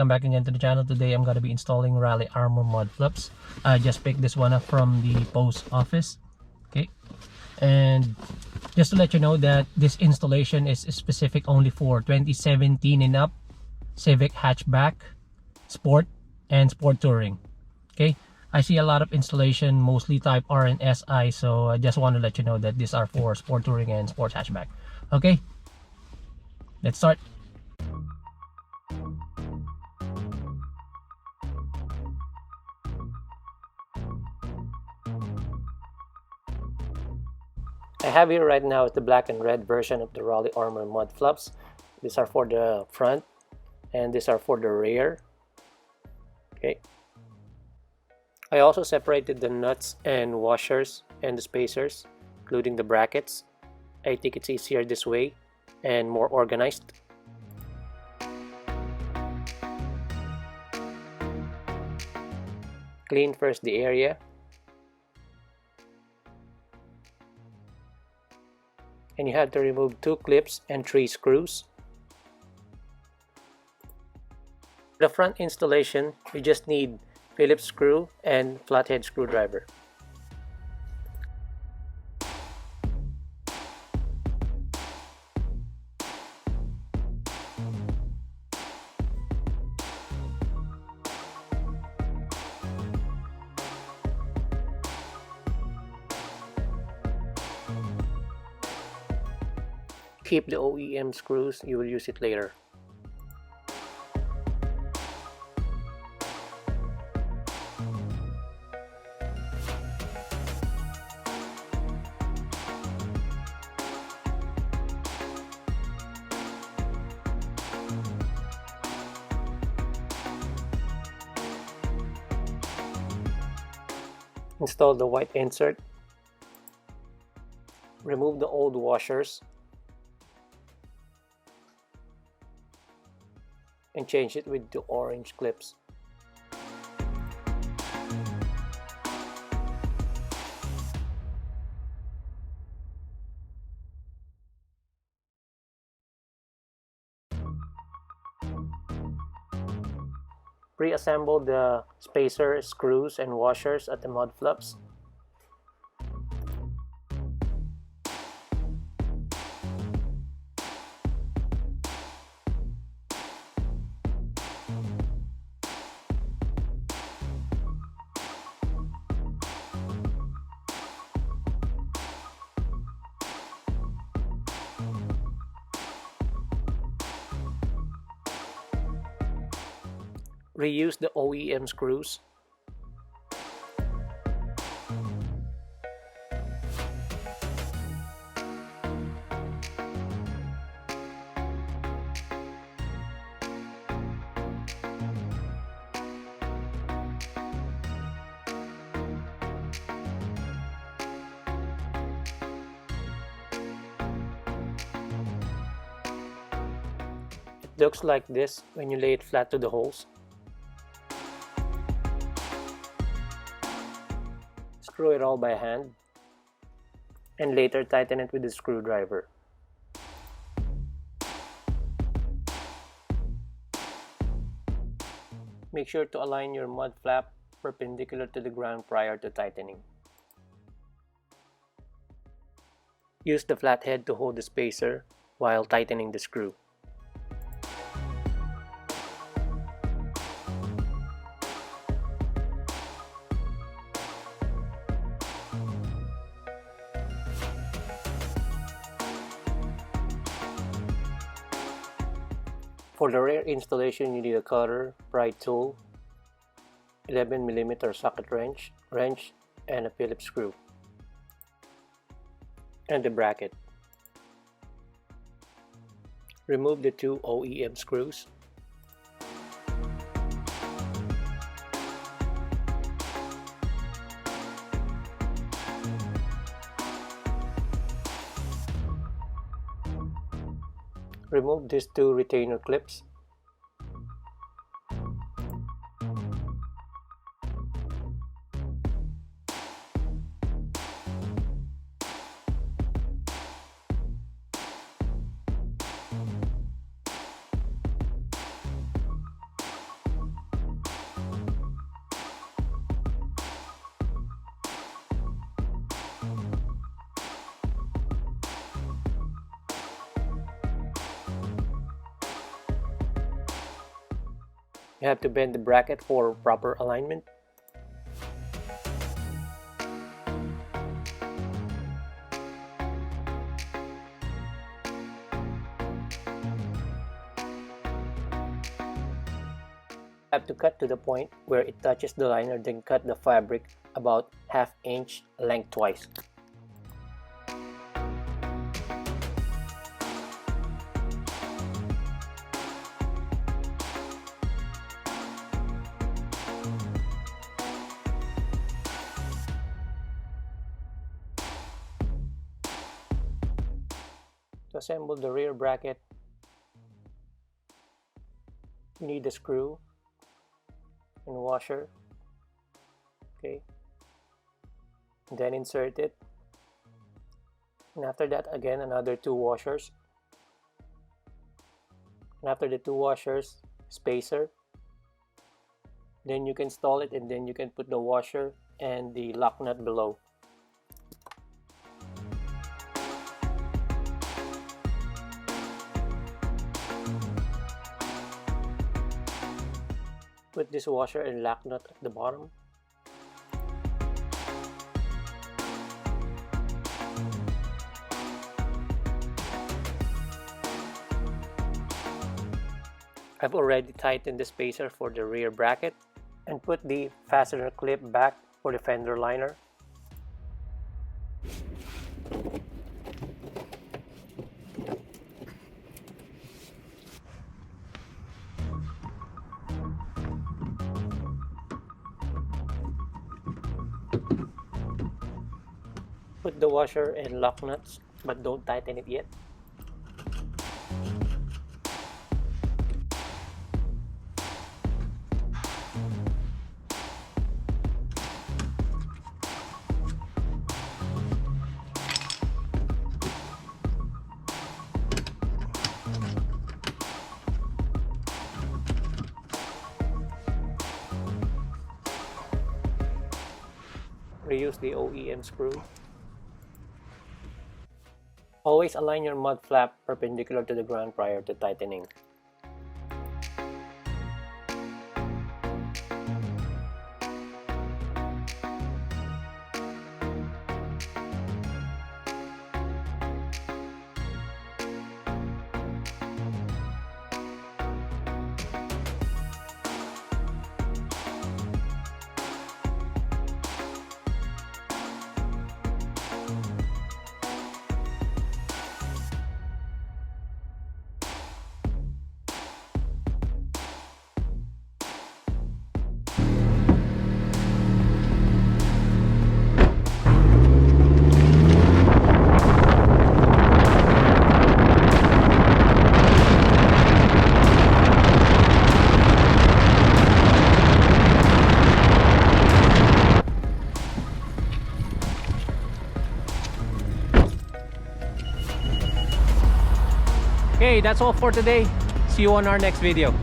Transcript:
welcome back again to the channel. Today I'm gonna be installing Rally Armor mud flaps. I just picked this one up from the post office. Okay, and just to let you know that this installation is specific only for 2017 and up Civic Hatchback Sport and Sport Touring. Okay, I see a lot of installation, mostly Type R and SI, so I just want to let you know that these are for Sport Touring and Sports Hatchback. Okay, let's start. I have here right now is the black and red version of the Rally Armor mud flaps. These are for the front and these are for the rear. Okay. I also separated the nuts and washers and the spacers, including the brackets. I think it's easier this way and more organized. Clean first the area. And you have to remove 2 clips and 3 screws. For the front installation, you just need Phillips screw and flathead screwdriver. Keep the OEM screws, you will use it later. Install the white insert. Remove the old washers and change it with the orange clips. Pre-assemble the spacer, screws, and washers at the mud flaps. Reuse the OEM screws. It looks like this when you lay it flat to the holes. Screw it all by hand and later tighten it with a screwdriver. Make sure to align your mud flap perpendicular to the ground prior to tightening. Use the flathead to hold the spacer while tightening the screw. For the rear installation, you need a cutter, pry tool, 11mm socket wrench, and a Phillips screw, and the bracket. Remove the 2 OEM screws. Remove these 2 retainer clips. You have to bend the bracket for proper alignment. Have to cut to the point where it touches the liner, then cut the fabric about 1/2 inch lengthwise. To assemble the rear bracket, you need a screw and washer. Okay, then insert it, and after that again another 2 washers, and after the 2 washers, spacer. Then you can install it, and then you can put the washer and the lock nut below. Put this washer and lock nut at the bottom. I've already tightened the spacer for the rear bracket and put the fastener clip back for the fender liner. Put the washer and lock nuts, but don't tighten it yet. Reuse the OEM screw. Always align your mud flap perpendicular to the ground prior to tightening. Okay, that's all for today. See you on our next video.